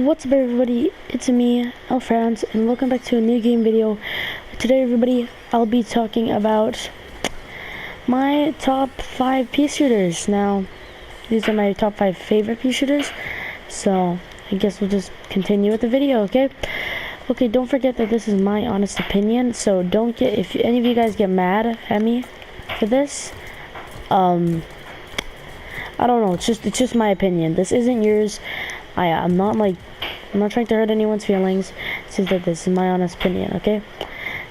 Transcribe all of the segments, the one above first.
What's up everybody, it's me, Alfrance, and welcome back to a new game video. Today everybody, I'll be talking about my top 5 pea shooters. Now, these are my top 5 favorite pea shooters, so I guess we'll just continue with the video, okay? Okay, don't forget that this is my honest opinion, so don't get, if any of you guys get mad at me for this, I don't know, it's just my opinion. This isn't yours. I'm not trying to hurt anyone's feelings. It's just that this is my honest opinion, okay?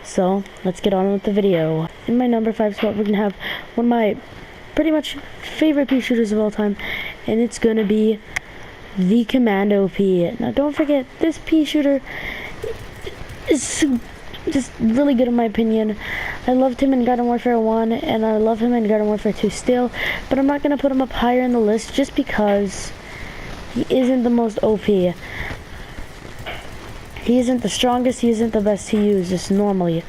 So, let's get on with the video. In my number 5 spot, we're gonna have one of my pretty much favorite pea shooters of all time, and it's gonna be the Commando P. Now, don't forget, this pea shooter is just really good in my opinion. I loved him in Garden Warfare 1, and I love him in Garden Warfare 2 still, but I'm not gonna put him up higher in the list just because he isn't the most OP. He isn't the strongest, he isn't the best to use, just normally.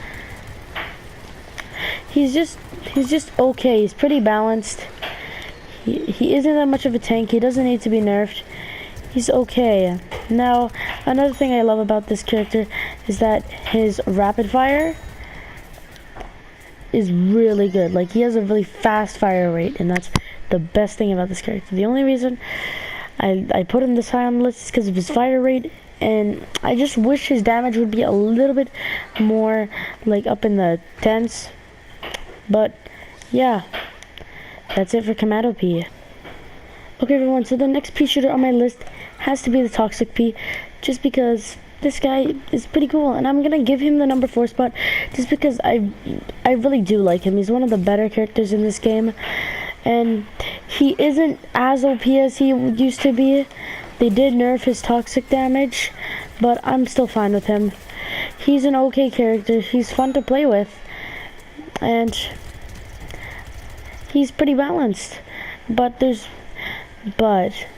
He's just okay, he's pretty balanced. He isn't that much of a tank, he doesn't need to be nerfed. He's okay. Now, another thing I love about this character is that his rapid fire is really good. Like, he has a really fast fire rate, and that's the best thing about this character. The only reason I put him this high on the list is because of his fire rate, and I just wish his damage would be a little bit more like up in the tens. But yeah, that's it for Commando P. Okay everyone, so the next pea shooter on my list has to be the Toxic P, just because this guy is pretty cool, and I'm gonna give him the number 4 spot just because I really do like him. He's one of the better characters in this game, and he isn't as OP as he used to be. They did nerf his toxic damage, but I'm still fine with him. He's an okay character, he's fun to play with, and he's pretty balanced. But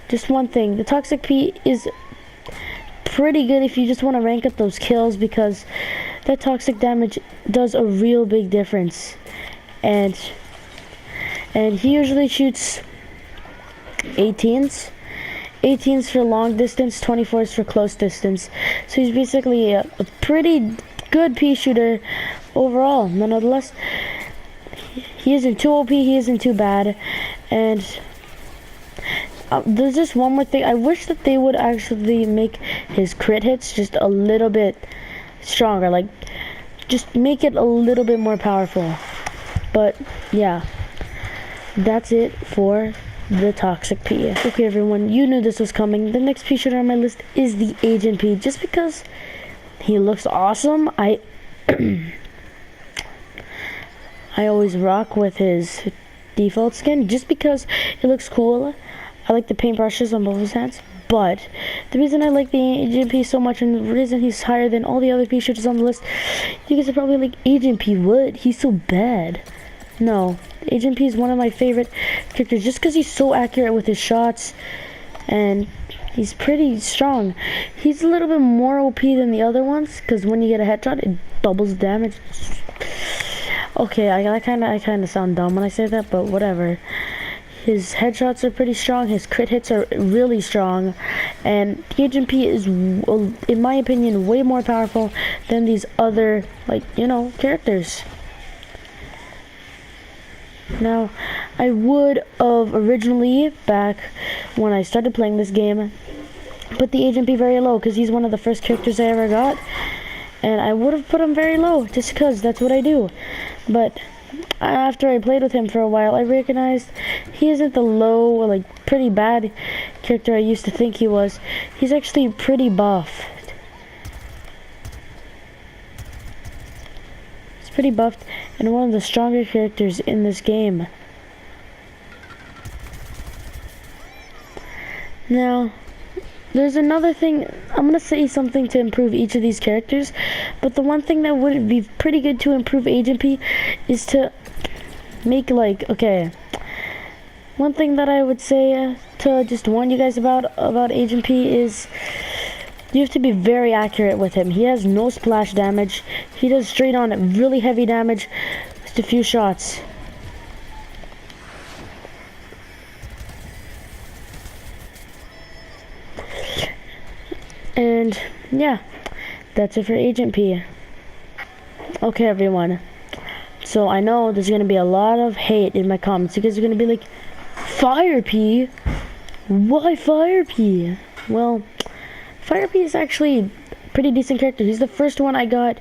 just one thing, the Toxic P is pretty good if you just want to rank up those kills, because that toxic damage does a real big difference. And he usually shoots 18s for long distance, 24s for close distance. So he's basically a pretty good pea shooter overall. Nonetheless, he isn't too OP, he isn't too bad. And there's just one more thing. I wish that they would actually make his crit hits just a little bit stronger. Like, just make it a little bit more powerful. But yeah, that's it for the Toxic P. Okay everyone, you knew this was coming. The next pea shooter on my list is the Agent P, just because he looks awesome. I always rock with his default skin just because it looks cool. I like the paintbrushes on both his hands. But the reason I like the Agent P so much, and the reason he's higher than all the other pea shooters on the list, you guys are probably like, Agent P, what? He's so bad. No, Agent P is one of my favorite characters just because he's so accurate with his shots, and he's pretty strong. He's a little bit more OP than the other ones, because when you get a headshot, it doubles the damage. Okay, I kind of sound dumb when I say that, but whatever. His headshots are pretty strong, his crit hits are really strong, and the Agent P is, in my opinion, way more powerful than these other, like, you know, characters. Now, I would have originally, back when I started playing this game, put the Agent P very low, because he's one of the first characters I ever got, and I would have put him very low, just because that's what I do. But after I played with him for a while, I recognized he isn't the low, or like pretty bad character I used to think he was. He's actually pretty buffed. He's pretty buffed and one of the stronger characters in this game. Now, there's another thing. I'm gonna say something to improve each of these characters, but the one thing that would be pretty good to improve Agent P is to make, like, okay, one thing that I would say to just warn you guys about Agent P is you have to be very accurate with him. He has no splash damage. He does straight on really heavy damage with a few shots. And yeah, that's it for Agent P. Okay, everyone. So I know there's gonna be a lot of hate in my comments. You guys are gonna be like, Fire P? Why Fire P? Well, Fire P is actually a pretty decent character. He's the first one I got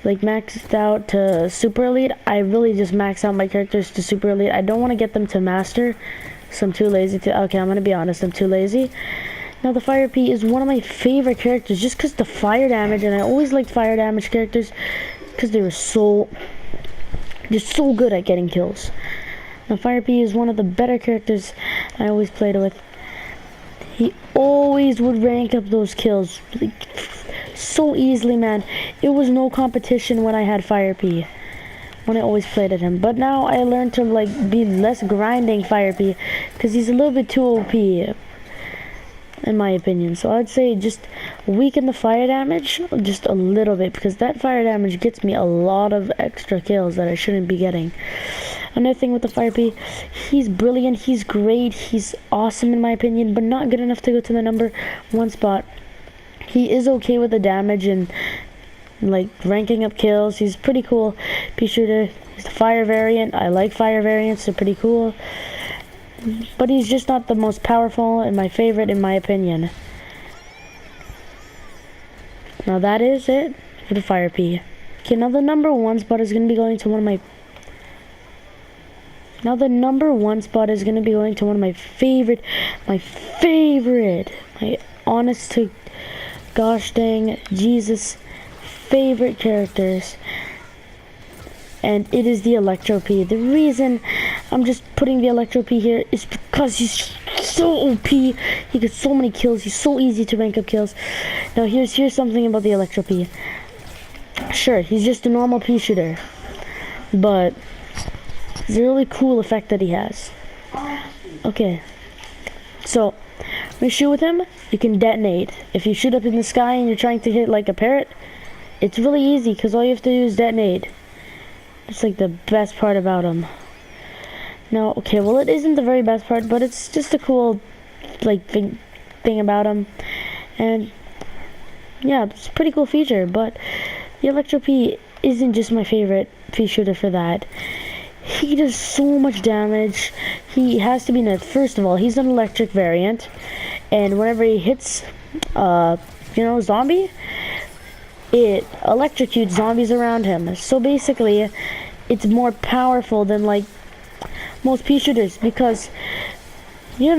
like maxed out to Super Elite. I really just max out my characters to Super Elite. I don't want to get them to Master, so I'm too lazy to. Okay, I'm gonna be honest. I'm too lazy. Now the Fire P is one of my favorite characters just because the fire damage, and I always liked fire damage characters because they were so good at getting kills. Now Fire P is one of the better characters I always played with. He always would rank up those kills like, so easily, man. It was no competition when I had Fire P, when I always played at him. But now I learned to like be less grinding Fire P because he's a little bit too OP in my opinion. So I'd say just weaken the fire damage just a little bit, because that fire damage gets me a lot of extra kills that I shouldn't be getting. Another thing with the Fire P, he's brilliant, he's great, he's awesome in my opinion, but not good enough to go to the #1 spot. He is okay with the damage and like ranking up kills. He's pretty cool. Peashooter, he's the fire variant. I like fire variants, they're pretty cool. But he's just not the most powerful and my favorite in my opinion. Now that is it for the Fire P. Okay, now the #1 spot is going to be going to one of my... Now the #1 spot is going to be going to one of my honest to gosh dang Jesus favorite characters. And it is the Electro P. The reason I'm just putting the Electro P here is because he's so OP. He gets so many kills. He's so easy to rank up kills. Now here's something about the Electro P. Sure, he's just a normal pea shooter, but it's a really cool effect that he has. Okay, so when you shoot with him, you can detonate. If you shoot up in the sky and you're trying to hit like a parrot, it's really easy because all you have to do is detonate. It's like the best part about him. No, okay, well it isn't the very best part, but it's just a cool like thing about him. And yeah, it's a pretty cool feature. But the Electro P isn't just my favorite pea shooter for that. He does so much damage. He has to be nerfed. First of all, he's an electric variant, and whenever he hits zombie, it electrocutes zombies around him. So basically it's more powerful than like most pea shooters, because you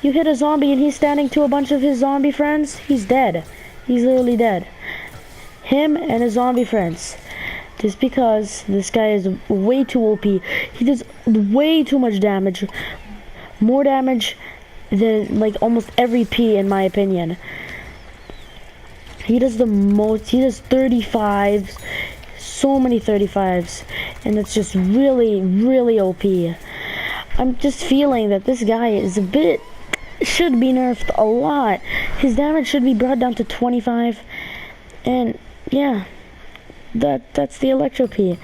hit a zombie and he's standing to a bunch of his zombie friends, he's dead. He's literally dead. Him and his zombie friends. Just because this guy is way too OP. He does way too much damage. More damage than like almost every P in my opinion. He does the most. He does 35s. So many 35s. And it's just really, really OP. I'm just feeling that this guy is should be nerfed a lot. His damage should be brought down to 25. And yeah, that's the Electro P.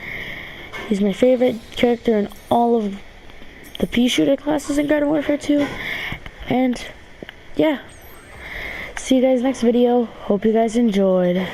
He's my favorite character in all of the pea shooter classes in Garden Warfare 2. And yeah, see you guys next video. Hope you guys enjoyed.